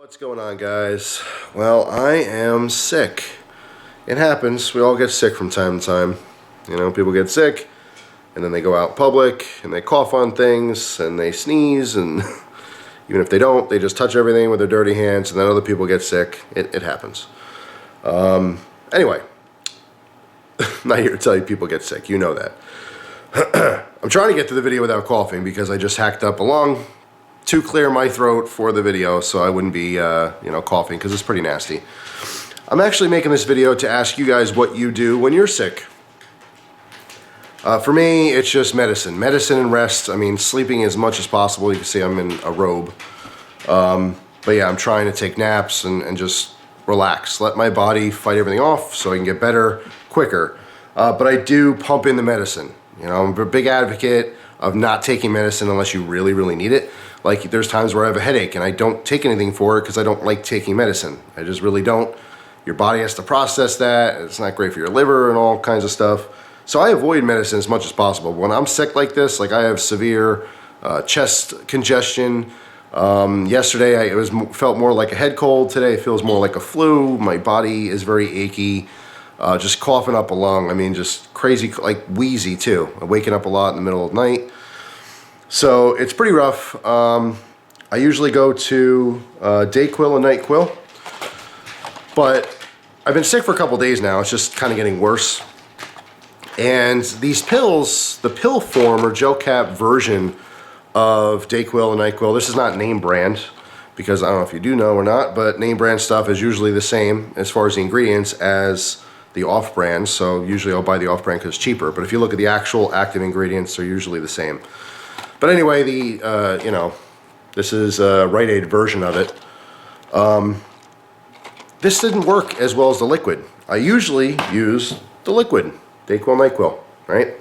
What's going on, guys? Well, I am sick. It happens. We all get sick from time to time. You know, people get sick and then they go out in public and they cough on things and they sneeze, and even if they don't, they just touch everything with their dirty hands and then other people get sick. It happens. Anyway, I'm not here to tell you people get sick. You know that. I'm trying to get to the video without coughing because I just hacked up a lung to clear my throat for the video so I wouldn't be, coughing, because it's pretty nasty. I'm actually making this video to ask you guys what you do when you're sick. For me, it's just medicine. Medicine and rest. I mean, sleeping as much as possible. You can see I'm in a robe. But yeah, I'm trying to take naps and just relax. Let my body fight everything off so I can get better quicker. But I do pump in the medicine. You know, I'm a big advocate of not taking medicine unless you really, really need it. Like, there's times where I have a headache and I don't take anything for it because I don't like taking medicine. I just really don't. Your body has to process that. It's not great for your liver and all kinds of stuff. So I avoid medicine as much as possible. When I'm sick like this, like I have severe chest congestion. Yesterday it felt more like a head cold. Today it feels more like a flu. My body is very achy. Just coughing up a lung. I mean, just crazy, like wheezy too. I'm waking up a lot in the middle of the night. So it's pretty rough. I usually go to Dayquil and Nyquil, but I've been sick for a couple days now. It's just kind of getting worse. And these pills, the pill form or gel cap version of Dayquil and Nyquil, this is not name brand, because I don't know if you do know or not, but name brand stuff is usually the same as far as the ingredients as the off brand. So usually I'll buy the off brand because it's cheaper. But if you look at the actual active ingredients, they're usually the same. But anyway, this is a Rite Aid version of it. This didn't work as well as the liquid. I usually use the liquid, Dayquil, Nyquil, right?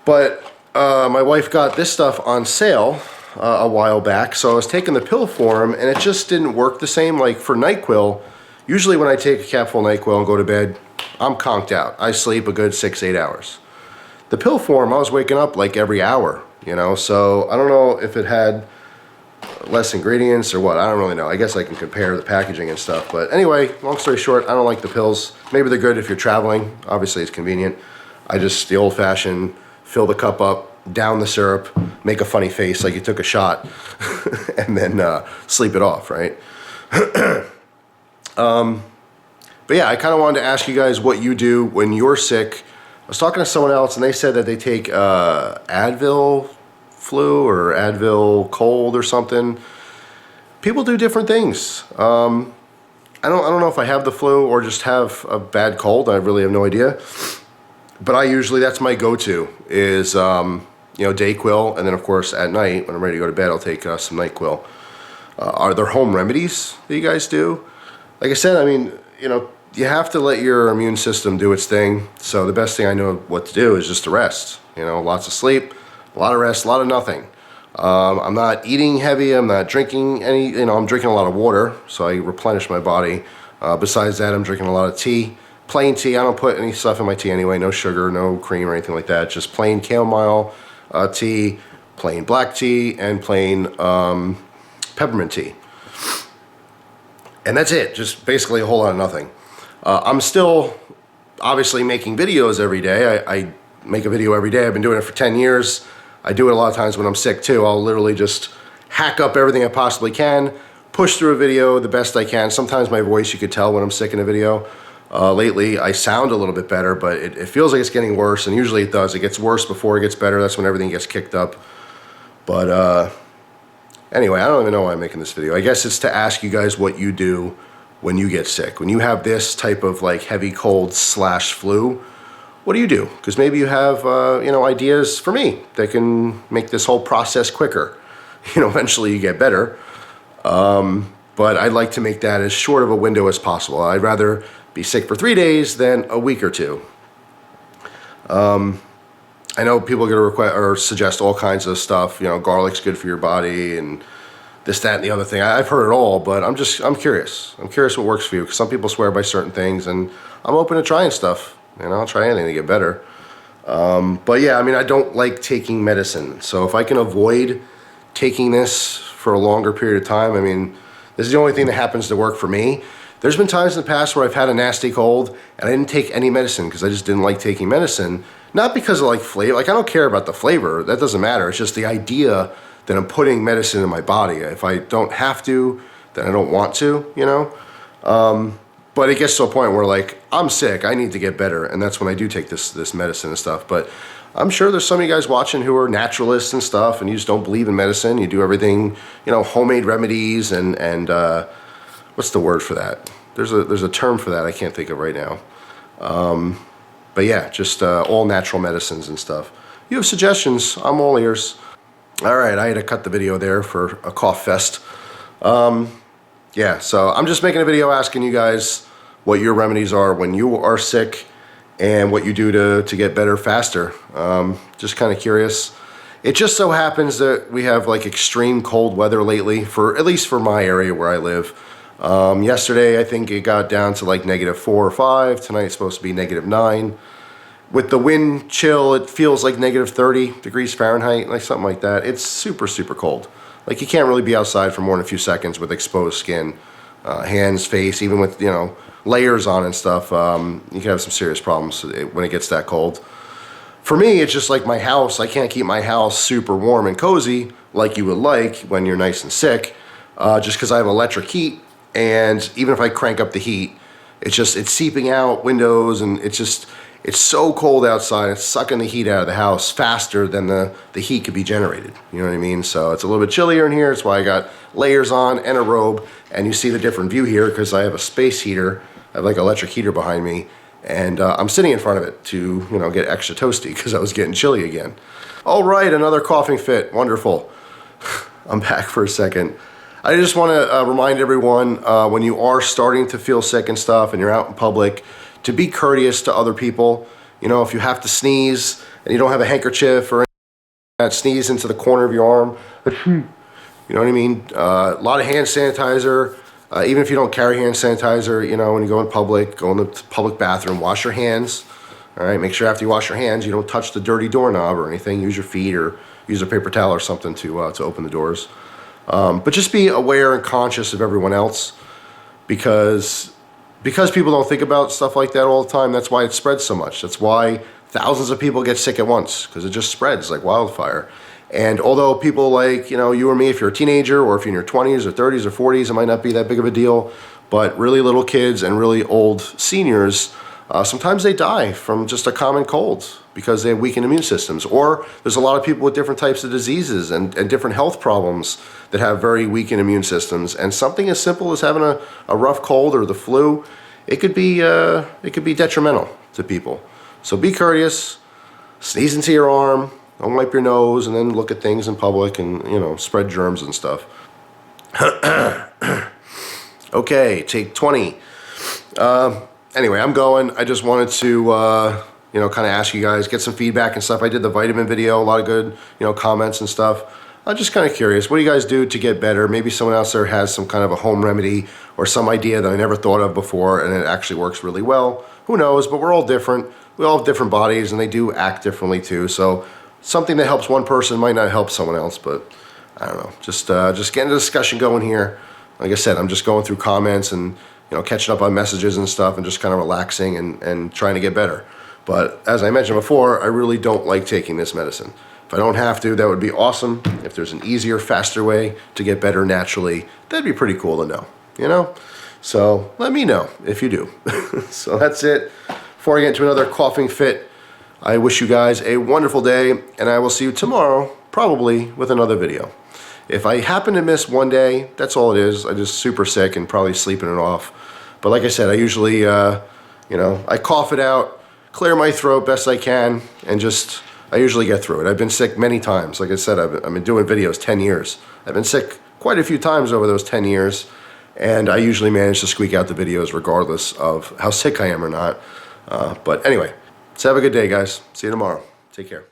But my wife got this stuff on sale a while back, so I was taking the pill form, and it just didn't work the same. Like for Nyquil, usually when I take a capful of Nyquil and go to bed, I'm conked out. I sleep a good 6-8 hours. The pill form, I was waking up like every hour, you know, so I don't know if it had less ingredients or what. I don't really know. I guess I can compare the packaging and stuff. But anyway, long story short, I don't like the pills. Maybe they're good if you're traveling. Obviously, it's convenient. I just, the old-fashioned, fill the cup up, down the syrup, make a funny face like you took a shot, and then sleep it off, right? But yeah, I kind of wanted to ask you guys what you do when you're sick. I was talking to someone else, and they said that they take Advil flu or Advil cold or something. People do different things. I don't know if I have the flu or just have a bad cold. I really have no idea. But I usually, that's my go-to is Dayquil, and then of course at night when I'm ready to go to bed, I'll take some Nyquil. Are there home remedies that you guys do? Like I said, I mean, you have to let your immune system do its thing. So the best thing I know what to do is just to rest. Lots of sleep, a lot of rest, a lot of nothing. I'm not eating heavy. I'm not drinking any, I'm drinking a lot of water, so I replenish my body. Besides that, I'm drinking a lot of tea, plain tea. I don't put any stuff in my tea anyway, no sugar, no cream or anything like that. Just plain chamomile tea, plain black tea, and plain peppermint tea. And that's it, just basically a whole lot of nothing. I'm still obviously making videos every day. I make a video every day. I've been doing it for 10 years. I do it a lot of times when I'm sick too. I'll literally just hack up everything I possibly can, push through a video the best I can. Sometimes my voice, you could tell when I'm sick in a video. Lately, I sound a little bit better, but it feels like it's getting worse, and usually it does. It gets worse before it gets better. That's when everything gets kicked up. But anyway, I don't even know why I'm making this video. I guess it's to ask you guys what you do when you get sick. When you have this type of like heavy cold / flu, what do you do? Because maybe you have, ideas for me that can make this whole process quicker. Eventually you get better. But I'd like to make that as short of a window as possible. I'd rather be sick for 3 days than a week or two. I know people are going to request or suggest all kinds of stuff. Garlic's good for your body and this, that, and the other thing. I've heard it all, but I'm curious. I'm curious what works for you, because some people swear by certain things, and I'm open to trying stuff. I'll try anything to get better. But yeah, I mean, I don't like taking medicine. So if I can avoid taking this for a longer period of time. I mean, this is the only thing that happens to work for me. There's been times in the past where I've had a nasty cold and I didn't take any medicine because I just didn't like taking medicine. Not because of like flavor, like I don't care about the flavor, that doesn't matter. It's just the idea that I'm putting medicine in my body. If I don't have to, then I don't want to, you know? But it gets to a point where like, I'm sick, I need to get better. And that's when I do take this medicine and stuff. But I'm sure there's some of you guys watching who are naturalists and stuff and you just don't believe in medicine. You do everything, you know, homemade remedies and what's the word for that? There's a term for that I can't think of right now. But yeah, just all natural medicines and stuff. You have suggestions, I'm all ears. All right, I had to cut the video there for a cough fest. Yeah, so I'm just making a video asking you guys what your remedies are when you are sick and what you do to get better faster. Just kind of curious. It just so happens that we have like extreme cold weather lately, at least for my area where I live. Yesterday, I think it got down to like -4 or 5. Tonight it's supposed to be -9. With the wind chill, it feels like -30 degrees Fahrenheit, like something like that. It's super, super cold. Like you can't really be outside for more than a few seconds with exposed skin, hands, face, even with, you know, layers on and stuff. You can have some serious problems when it gets that cold. For me, it's just like my house. I can't keep my house super warm and cozy like you would like when you're nice and sick, just because I have electric heat. And even if I crank up the heat, it's seeping out windows, and it's so cold outside, it's sucking the heat out of the house faster than the heat could be generated. You know what I mean? So it's a little bit chillier in here. That's why I got layers on and a robe. And you see the different view here because I have a space heater. I have like an electric heater behind me. And I'm sitting in front of it to, you know, get extra toasty because I was getting chilly again. All right, another coughing fit. Wonderful. I'm back for a second. I just want to remind everyone when you are starting to feel sick and stuff and you're out in public, to be courteous to other people. You know, if you have to sneeze and you don't have a handkerchief or anything like that, sneeze into the corner of your arm. You know what I mean? A lot of hand sanitizer. Even if you don't carry hand sanitizer, you know, when you go in public, go in the public bathroom, wash your hands. All right, make sure after you wash your hands, you don't touch the dirty doorknob or anything. Use your feet or use a paper towel or something to open the doors. But just be aware and conscious of everyone else, because people don't think about stuff like that all the time. That's why it spreads so much. That's why thousands of people get sick at once, because it just spreads like wildfire. And although people like, you know, you or me, if you're a teenager or if you're in your 20s or 30s or 40s, it might not be that big of a deal. But really little kids and really old seniors, sometimes they die from just a common cold because they have weakened immune systems. Or there's a lot of people with different types of diseases and different health problems that have very weakened immune systems. And something as simple as having a rough cold or the flu, it could be detrimental to people. So be courteous, sneeze into your arm, don't wipe your nose, and then look at things in public and, you know, spread germs and stuff. Okay, take 20. Anyway, I'm going. I just wanted to, you know, kind of ask you guys, get some feedback and stuff. I did the vitamin video, a lot of good, you know, comments and stuff. I'm just kind of curious, what do you guys do to get better? Maybe someone else there has some kind of a home remedy or some idea that I never thought of before and it actually works really well. Who knows, but we're all different. We all have different bodies and they do act differently too. So something that helps one person might not help someone else, but I don't know. Just getting a discussion going here. Like I said, I'm just going through comments and, you know, catching up on messages and stuff and just kind of relaxing and trying to get better. But as I mentioned before, I really don't like taking this medicine. If I don't have to, that would be awesome. If there's an easier, faster way to get better naturally, that'd be pretty cool to know, you know? So let me know if you do. So that's it. Before I get into another coughing fit, I wish you guys a wonderful day, and I will see you tomorrow, probably with another video. If I happen to miss one day, that's all it is. I'm just super sick and probably sleeping it off. But like I said, I usually, you know, I cough it out, clear my throat best I can, and just, I usually get through it. I've been sick many times. Like I said, I've been doing videos 10 years. I've been sick quite a few times over those 10 years, and I usually manage to squeak out the videos regardless of how sick I am or not. But anyway, so have a good day, guys. See you tomorrow. Take care.